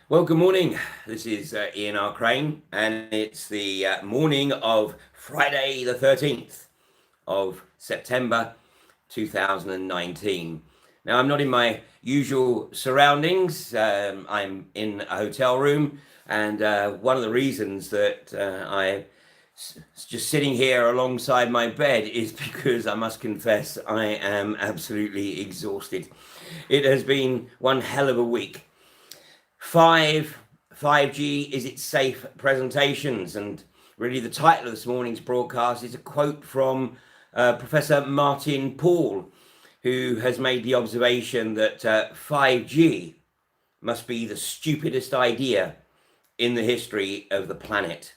Well, good morning. This is Ian R. Crane, and it's the morning of Friday, the 13th of September 2019. Now, I'm not in my usual surroundings. I'm in a hotel room, and one of the reasons that I'm just sitting here alongside my bed is because I must confess I am absolutely exhausted. It has been one hell of a week. 5G, is it safe presentations? And really the title of this morning's broadcast is a quote from Professor Martin Paul, who has made the observation that 5G must be the stupidest idea in the history of the planet.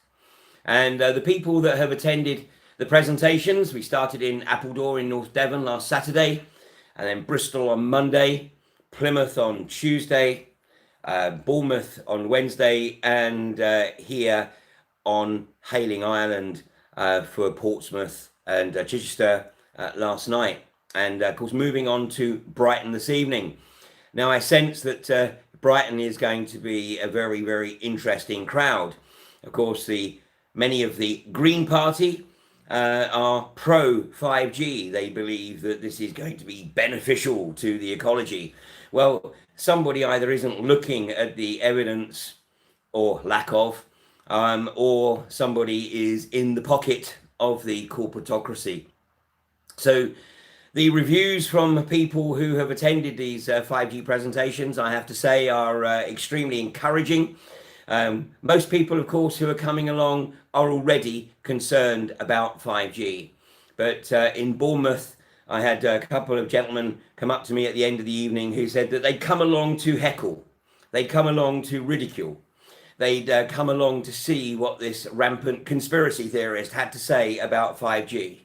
And the people that have attended the presentations, we started in Appledore in North Devon last Saturday, and then Bristol on Monday, Plymouth on Tuesday, Bournemouth on Wednesday, and here on Hayling Island for Portsmouth and Chichester last night. And of course, moving on to Brighton this evening. Now, I sense that Brighton is going to be a very, very interesting crowd. Of course, many of the Green Party are pro 5G. They believe that this is going to be beneficial to the ecology. Well, somebody either isn't looking at the evidence or lack of, or somebody is in the pocket of the corporatocracy. So the reviews from people who have attended these 5G presentations, I have to say, are extremely encouraging. Most people, of course, who are coming along are already concerned about 5G. But in Bournemouth, I had a couple of gentlemen come up to me at the end of the evening who said that they'd come along to heckle, they'd come along to ridicule, they'd come along to see what this rampant conspiracy theorist had to say about 5G.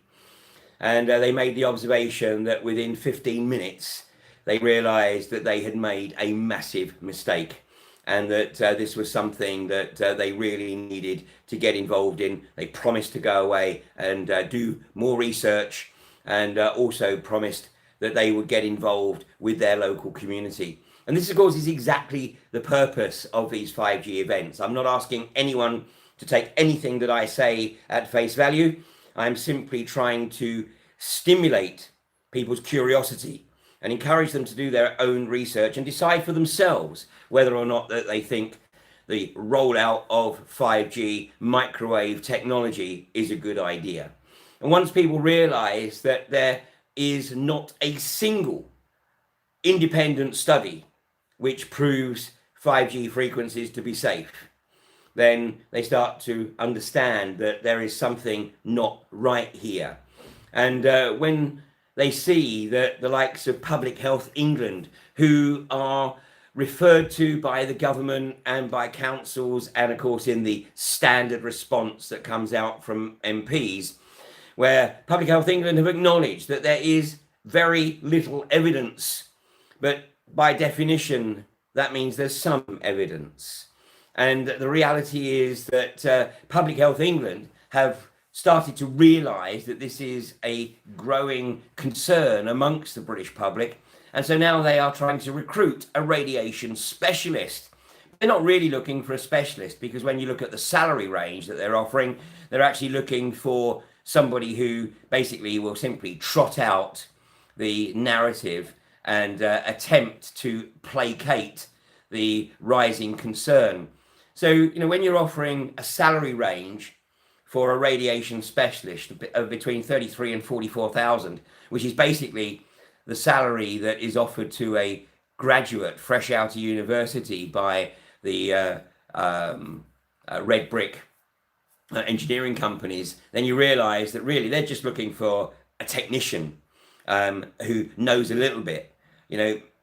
And they made the observation that within 15 minutes, they realized that they had made a massive mistake, and that this was something that they really needed to get involved in. They promised to go away and do more research, and also promised that they would get involved with their local community. And this, of course, is exactly the purpose of these 5G events. I'm not asking anyone to take anything that I say at face value. I'm simply trying to stimulate people's curiosity and encourage them to do their own research and decide for themselves whether or not that they think the rollout of 5G microwave technology is a good idea. And once people realize that there is not a single independent study which proves 5G frequencies to be safe, then they start to understand that there is something not right here. And when they see that the likes of Public Health England, who are referred to by the government and by councils, and of course in the standard response that comes out from MPs, where Public Health England have acknowledged that there is very little evidence, but by definition, that means there's some evidence. And the reality is that Public Health England have started to realise that this is a growing concern amongst the British public. And so now they are trying to recruit a radiation specialist. They're not really looking for a specialist, because when you look at the salary range that they're offering, they're actually looking for somebody who basically will simply trot out the narrative and attempt to placate the rising concern. So, when you're offering a salary range for a radiation specialist of between 33 and 44,000, which is basically the salary that is offered to a graduate fresh out of university by the red brick engineering companies, then you realize that really they're just looking for a technician who knows a little bit,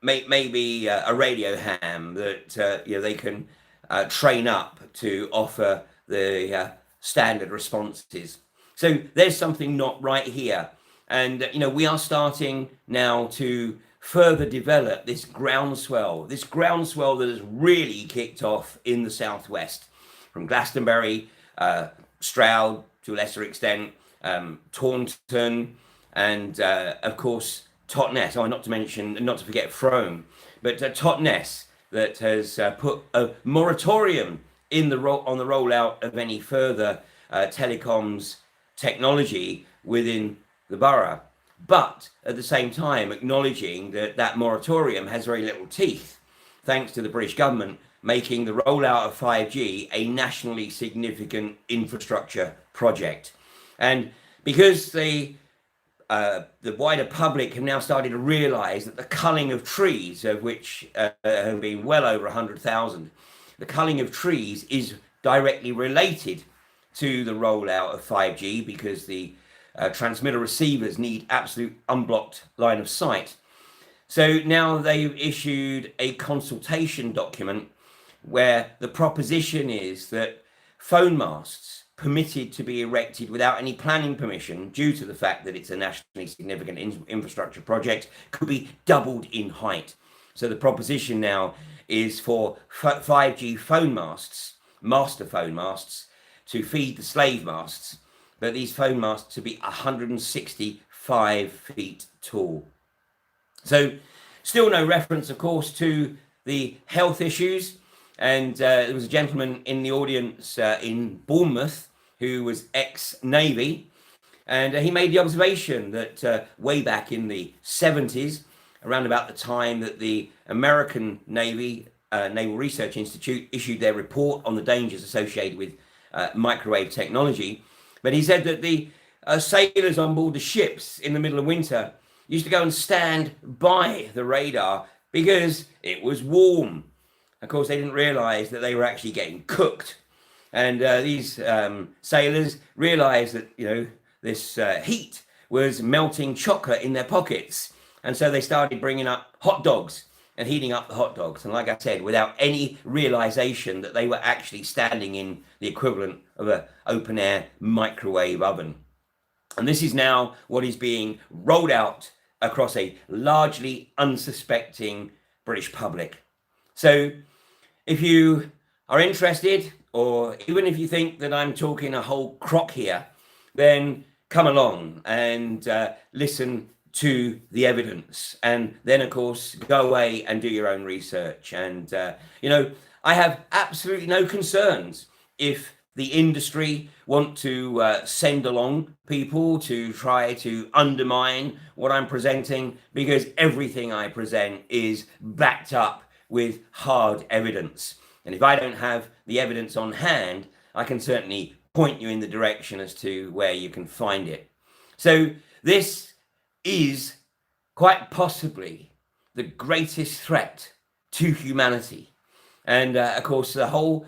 maybe a radio ham that they can train up to offer the standard responses. So there's something not right here. And, we are starting now to further develop this groundswell that has really kicked off in the southwest, from Glastonbury, Stroud to a lesser extent, Taunton, and of course Totnes. Not to forget Frome, but Totnes that has put a moratorium on the rollout of any further telecoms technology within the borough, but at the same time acknowledging that that moratorium has very little teeth, thanks to the British government making the rollout of 5G a nationally significant infrastructure project. And because the wider public have now started to realise that the culling of trees, of which have been well over 100,000, the culling of trees is directly related to the rollout of 5G, because the transmitter receivers need absolute unblocked line of sight. So now they've issued a consultation document where the proposition is that phone masts permitted to be erected without any planning permission, due to the fact that it's a nationally significant infrastructure project, could be doubled in height. So the proposition now is for 5G phone masts, master phone masts, to feed the slave masts, but these phone masts to be 165 feet tall. So still no reference, of course, to the health issues. And there was a gentleman in the audience in Bournemouth who was ex-Navy, and he made the observation that way back in the 70s, around about the time that the American Navy, Naval Research Institute, issued their report on the dangers associated with microwave technology. But he said that the sailors on board the ships in the middle of winter used to go and stand by the radar because it was warm. Of course, they didn't realize that they were actually getting cooked. And these sailors realized that, this heat was melting chocolate in their pockets. And so they started bringing up hot dogs and heating up the hot dogs. And like I said, without any realization that they were actually standing in the equivalent of an open air microwave oven. And this is now what is being rolled out across a largely unsuspecting British public. So if you are interested, or even if you think that I'm talking a whole crock here, then come along and listen to the evidence, and then of course go away and do your own research. And I have absolutely no concerns if the industry want to send along people to try to undermine what I'm presenting, because everything I present is backed up with hard evidence. And if I don't have the evidence on hand, I can certainly point you in the direction as to where you can find it. So this is quite possibly the greatest threat to humanity. And of course, the whole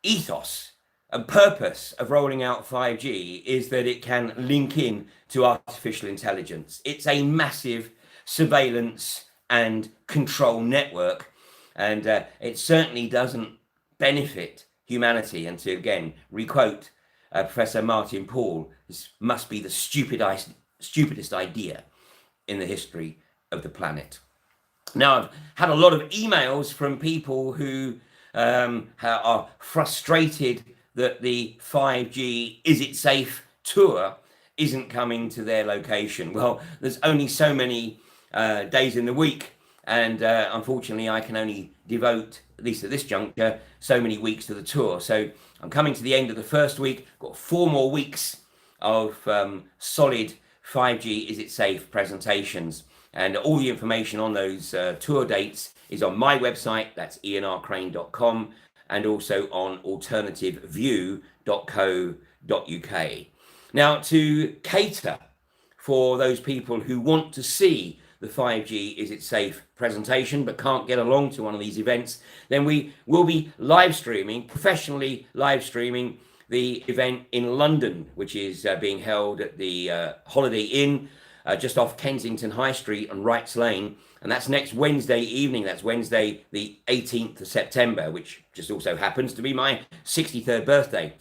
ethos and purpose of rolling out 5G is that it can link in to artificial intelligence. It's a massive surveillance and control network, and it certainly doesn't benefit humanity. And to again requote Professor Martin Paul, this must be the stupidest idea in the history of the planet. Now, I've had a lot of emails from people who are frustrated that the 5G Is It Safe tour isn't coming to their location. Well, there's only so many days in the week, and unfortunately I can only devote, at least at this juncture, so many weeks to the tour. So I'm coming to the end of the first week, got 4 more weeks of solid 5G Is It Safe presentations, and all the information on those tour dates is on my website, that's ianrcrane.com, and also on alternativeview.co.uk. Now, to cater for those people who want to see the 5G Is It Safe presentation but can't get along to one of these events, then we will be live streaming, professionally live streaming, the event in London, which is being held at the Holiday Inn just off Kensington High Street on Wrights Lane. And that's next Wednesday evening. That's Wednesday, the 18th of September, which just also happens to be my 63rd birthday.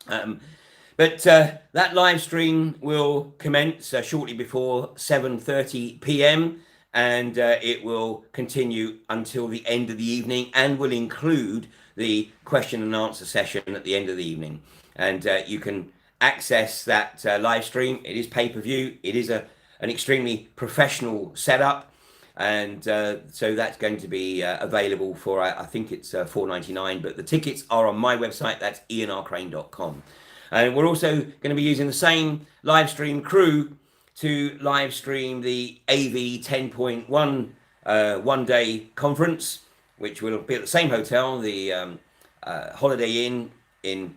But that live stream will commence shortly before 7:30 p.m. and it will continue until the end of the evening, and will include the question and answer session at the end of the evening. And you can access that live stream. It is pay-per-view. It is an extremely professional setup. And so that's going to be available for, I think it's $4.99, but the tickets are on my website. That's ianrcrane.com. And we're also going to be using the same live stream crew to live stream the AV 10.1 one-day conference, which will be at the same hotel, the Holiday Inn in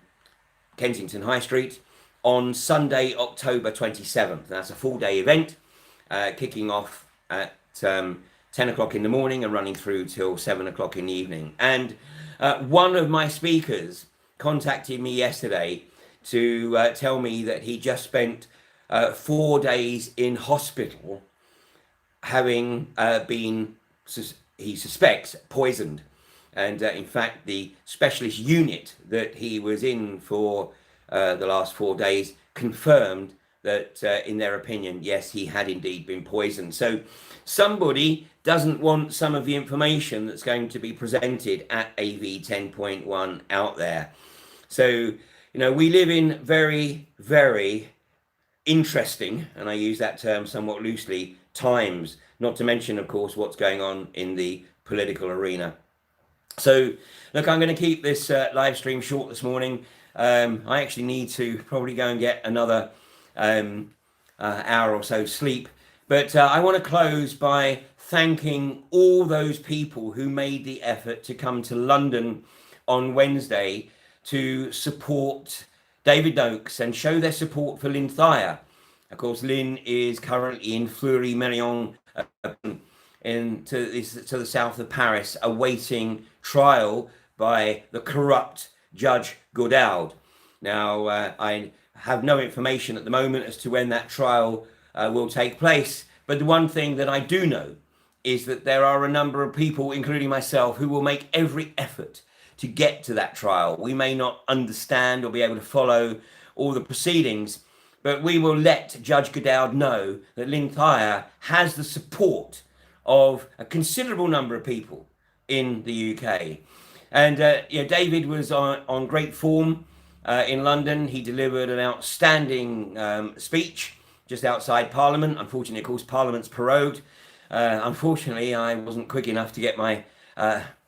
Kensington High Street, on Sunday, October 27th. That's a full-day event, kicking off at 10 o'clock in the morning and running through till 7 o'clock in the evening. And one of my speakers contacted me yesterday to tell me that he just spent 4 days in hospital, having been, he suspects, poisoned. And in fact, the specialist unit that he was in for the last 4 days confirmed that, in their opinion, yes, he had indeed been poisoned. So somebody doesn't want some of the information that's going to be presented at AV 10.1 out there. So, we live in very, very interesting, and I use that term somewhat loosely, times, not to mention, of course, what's going on in the political arena. So, look, I'm going to keep this live stream short this morning. I actually need to probably go and get another hour or so sleep. But I want to close by thanking all those people who made the effort to come to London on Wednesday to support David Noakes and show their support for Lynn Thayer. Of course, Lynn is currently in Fleury-Mérogis, to the south of Paris, awaiting trial by the corrupt Judge Goddard. Now, I have no information at the moment as to when that trial will take place. But the one thing that I do know is that there are a number of people, including myself, who will make every effort to get to that trial. We may not understand or be able to follow all the proceedings, but we will let Judge Goddard know that Lynn Thayer has the support of a considerable number of people in the UK. And David was on great form in London. He delivered an outstanding speech just outside Parliament. Unfortunately, of course, Parliament's prorogued. Unfortunately, I wasn't quick enough to get my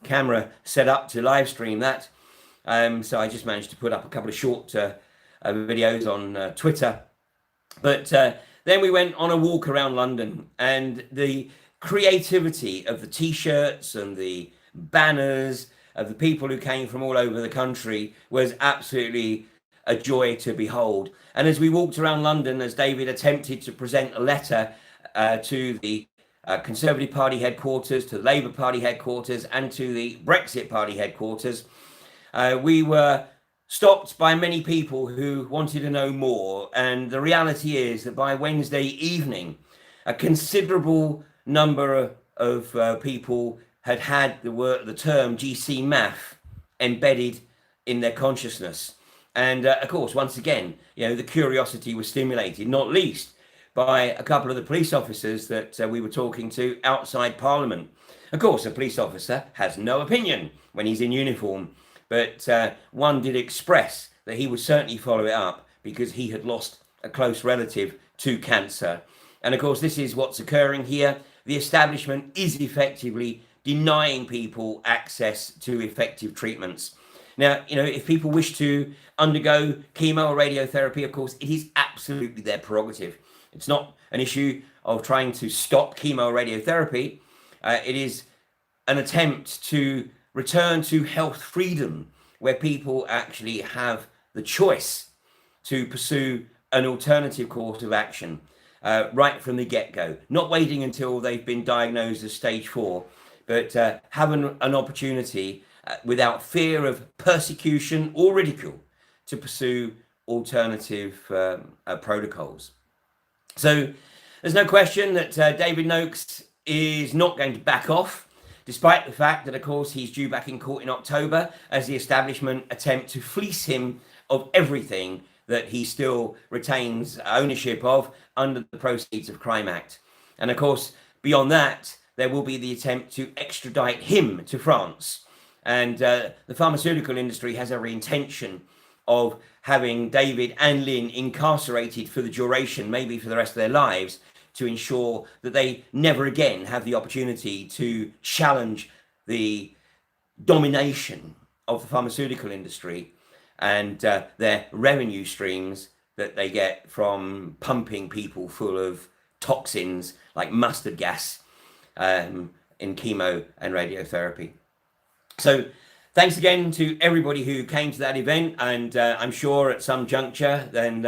camera set up to live stream that. So I just managed to put up a couple of short videos on Twitter. But then we went on a walk around London, and the creativity of the T-shirts and the banners of the people who came from all over the country was absolutely a joy to behold. And as we walked around London, as David attempted to present a letter to the Conservative Party headquarters, to the Labour Party headquarters, and to the Brexit Party headquarters, we were stopped by many people who wanted to know more. And the reality is that by Wednesday evening, a considerable number of people had the term GC math embedded in their consciousness. And of course, once again, the curiosity was stimulated, not least by a couple of the police officers that we were talking to outside Parliament. Of course, a police officer has no opinion when he's in uniform, but one did express that he would certainly follow it up because he had lost a close relative to cancer. And of course, this is what's occurring here. The establishment is effectively denying people access to effective treatments. Now, if people wish to undergo chemo or radiotherapy, of course, it is absolutely their prerogative. It's not an issue of trying to stop chemo or radiotherapy. It is an attempt to return to health freedom, where people actually have the choice to pursue an alternative course of action right from the get-go, not waiting until they've been diagnosed as stage 4, but having an opportunity without fear of persecution or ridicule to pursue alternative protocols. So there's no question that David Noakes is not going to back off, despite the fact that, of course, he's due back in court in October as the establishment attempt to fleece him of everything that he still retains ownership of under the Proceeds of Crime Act. And of course, beyond that, there will be the attempt to extradite him to France. And the pharmaceutical industry has every intention of having David and Lynn incarcerated for the duration, maybe for the rest of their lives, to ensure that they never again have the opportunity to challenge the domination of the pharmaceutical industry and their revenue streams that they get from pumping people full of toxins like mustard gas in chemo and radiotherapy. So thanks again to everybody who came to that event, and I'm sure at some juncture then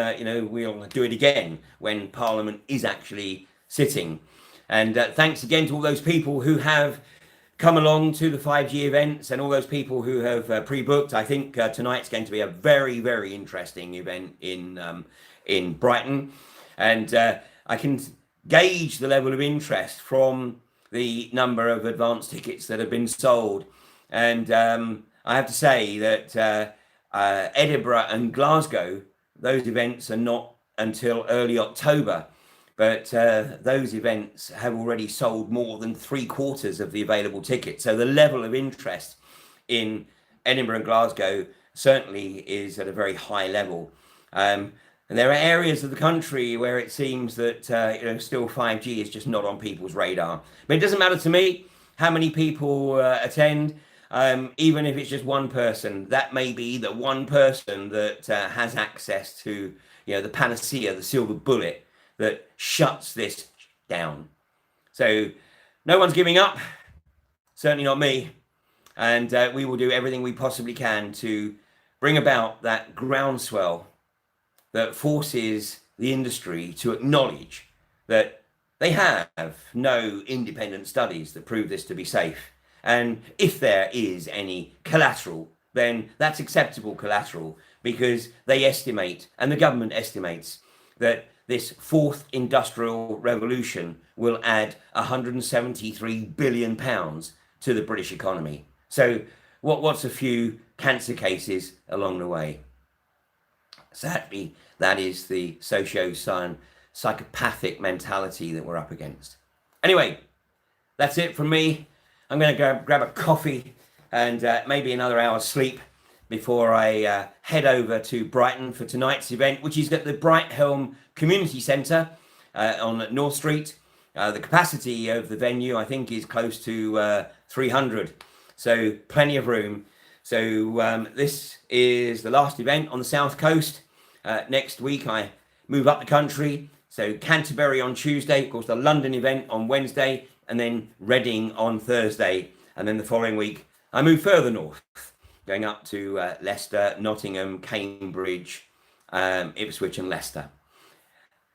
we'll do it again when Parliament is actually sitting. And thanks again to all those people who have come along to the 5G events and all those people who have pre-booked. I think tonight's going to be a very, very interesting event in Brighton, and I can gauge the level of interest from the number of advance tickets that have been sold. And I have to say that Edinburgh and Glasgow, those events are not until early October. But those events have already sold more than 3/4 of the available tickets. So the level of interest in Edinburgh and Glasgow certainly is at a very high level. And there are areas of the country where it seems that still 5G is just not on people's radar. But it doesn't matter to me how many people attend, even if it's just one person. That may be the one person that has access to the panacea, the silver bullet that shuts this down. So no one's giving up, certainly not me. And we will do everything we possibly can to bring about that groundswell that forces the industry to acknowledge that they have no independent studies that prove this to be safe. And if there is any collateral, then that's acceptable collateral, because they estimate, and the government estimates, that this fourth industrial revolution will add £173 billion to the British economy. So what's a few cancer cases along the way? Sadly, that is the psychopathic mentality that we're up against. Anyway, that's it from me. I'm going to go grab a coffee and maybe another hour's sleep before I head over to Brighton for tonight's event, which is at the Brighthelm Community Centre on North Street. The capacity of the venue, I think, is close to 300, so plenty of room. So this is the last event on the South Coast. Next week I move up the country, so Canterbury on Tuesday, of course the London event on Wednesday, and then Reading on Thursday, and then the following week I move further north, going up to Leicester, Nottingham, Cambridge, Ipswich and Leicester.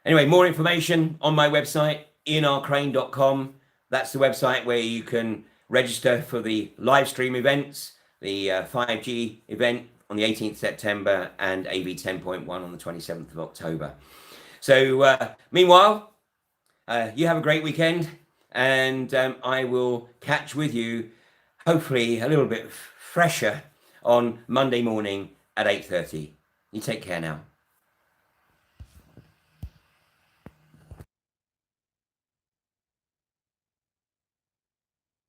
Anyway, more information on my website, ianrcrane.com. That's the website where you can register for the live stream events, the 5G event on the 18th September and AV 10.1 on the 27th of October. So meanwhile, you have a great weekend, and I will catch with you, hopefully a little bit fresher, on Monday morning at 8:30. You take care now.